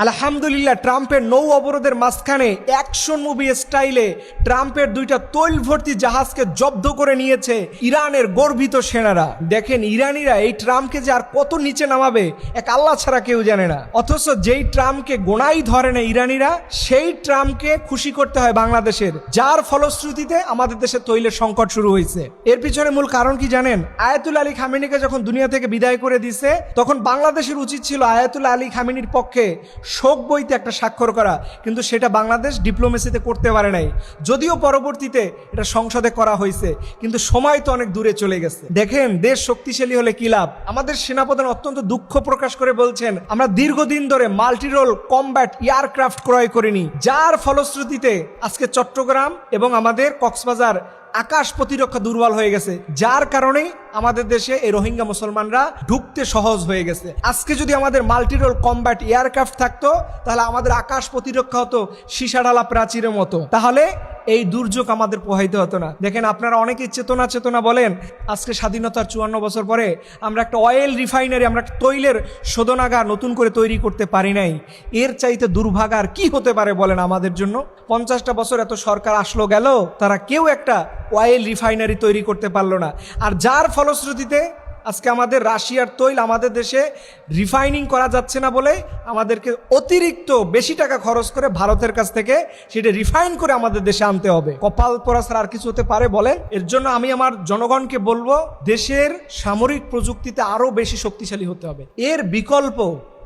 আলহামদুলিল্লাহ, ট্রাম্পের নৌ অবরোধের মাঝখানে অ্যাকশন মুভি স্টাইলে ট্রাম্পের দুইটা তৈল ভর্তি জাহাজকে জব্দ করে নিয়েছে ইরানের গর্বিত সেনারা। দেখেন, ইরানিরা এই ট্রাম্পকে যে আর কত নিচে নামাবে এক আল্লাহ ছাড়া কেউ জানে না। অথচ যেই ট্রাম্পকে গোনাই ধরে না ইরানিরা, সেই ট্রাম্পকে খুশি করতে হয় বাংলাদেশের, যার ফলশ্রুতিতে আমাদের দেশে তৈলের সংকট শুরু হয়েছে। এর পিছনে মূল কারণ কি জানেন? আয়াতুল্লাহ আলী খামেনিকে যখন দুনিয়া থেকে বিদায় করে দিছে, তখন বাংলাদেশের উচিত ছিল আয়াতুল্লাহ আলী খামেনির পক্ষে শোক বইতে একটা স্বাক্ষর করা, কিন্তু সেটা বাংলাদেশ ডিপ্লোমেসিতে করতে পারে নাই। যদিও পরবর্তীতে এটা সংসদে করা হয়েছে, কিন্তু সময় তো অনেক দূরে চলে গেছে। দেখেন, দেশ শক্তিশালী হলে কি লাভ? আমাদের সেনাপ্রধান অত্যন্ত দুঃখ প্রকাশ করে বলছেন, আমরা দীর্ঘদিন ধরে মাল্টিরোল কমব্যাট এয়ারক্রাফট ক্রয় করিনি, যার ফলশ্রুতিতে আজকে চট্টগ্রাম এবং আমাদের কক্সবাজার আকাশ প্রতিরক্ষা দুর্বল হয়ে গেছে, যার কারণেই আমাদের দেশে এই রোহিঙ্গা মুসলমানরা ঢুকতে সহজ হয়ে গেছে। আজকে যদি আমাদের মাল্টিরোল কমব্যাট এয়ারক্রাফট থাকতো, তাহলে আমাদের আকাশ প্রতিরক্ষা হতো সীসাঢালা প্রাচীরের মতো, তাহলে এই দুর্যোগ আমাদের পোহাইতে হতো না। দেখেন, আপনারা অনেকেই চেতনা বলেন, আজকে স্বাধীনতার 54 বছর পরে আমরা একটা অয়েল রিফাইনারি, আমরা একটা তৈলের শোধনাগার নতুন করে তৈরি করতে পারি নাই। এর চাইতে দুর্ভাগ্য আর কি হতে পারে বলেন আমাদের জন্য? 50টা বছর এত সরকার আসলো গেল, তারা কেউ একটা অয়েল রিফাইনারি তৈরি করতে পারলো না। আর যার ফলশ্রুতিতে আজকে আমাদের রাশিয়ার তৈল আমাদের দেশে রিফাইনিং করা যাচ্ছে না বলে আমাদেরকে অতিরিক্ত বেশি টাকা খরচ করে ভারতের কাছ থেকে সেটা রিফাইন করে আমাদের দেশে আনতে হবে। কপাল পোড়া ছাড়া আর কিছু হতে পারে বলেন? এর জন্য আমি আমার জনগণকে বলবো, দেশের সামরিক প্রযুক্তিতে আরো বেশি শক্তিশালী হতে হবে। এর বিকল্প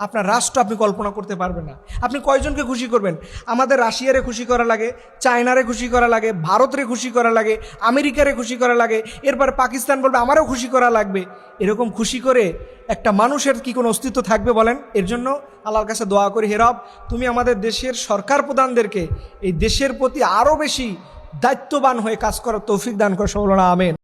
আপনার রাষ্ট্র আপনি কল্পনা করতে পারবেন না। আপনি কয়জনকে খুশি করবেন? আমাদের রাশিয়ারে খুশি করা লাগে, চায়নারে খুশি করা লাগে, ভারতরে খুশি করা লাগে, আমেরিকারে খুশি করা লাগে, এরপর পাকিস্তান বলবে আমারও খুশি করা লাগবে। এরকম খুশি করে একটা মানুষের কি কোনো অস্তিত্ব থাকবে বলেন? এর জন্য আল্লাহর কাছে দোয়া করি, হে রব, তুমি আমাদের দেশের সরকার প্রধানদেরকে এই দেশের প্রতি আরও বেশি দায়িত্ববান হয়ে কাজ করার তৌফিক দান করো। সকলরা আমিন।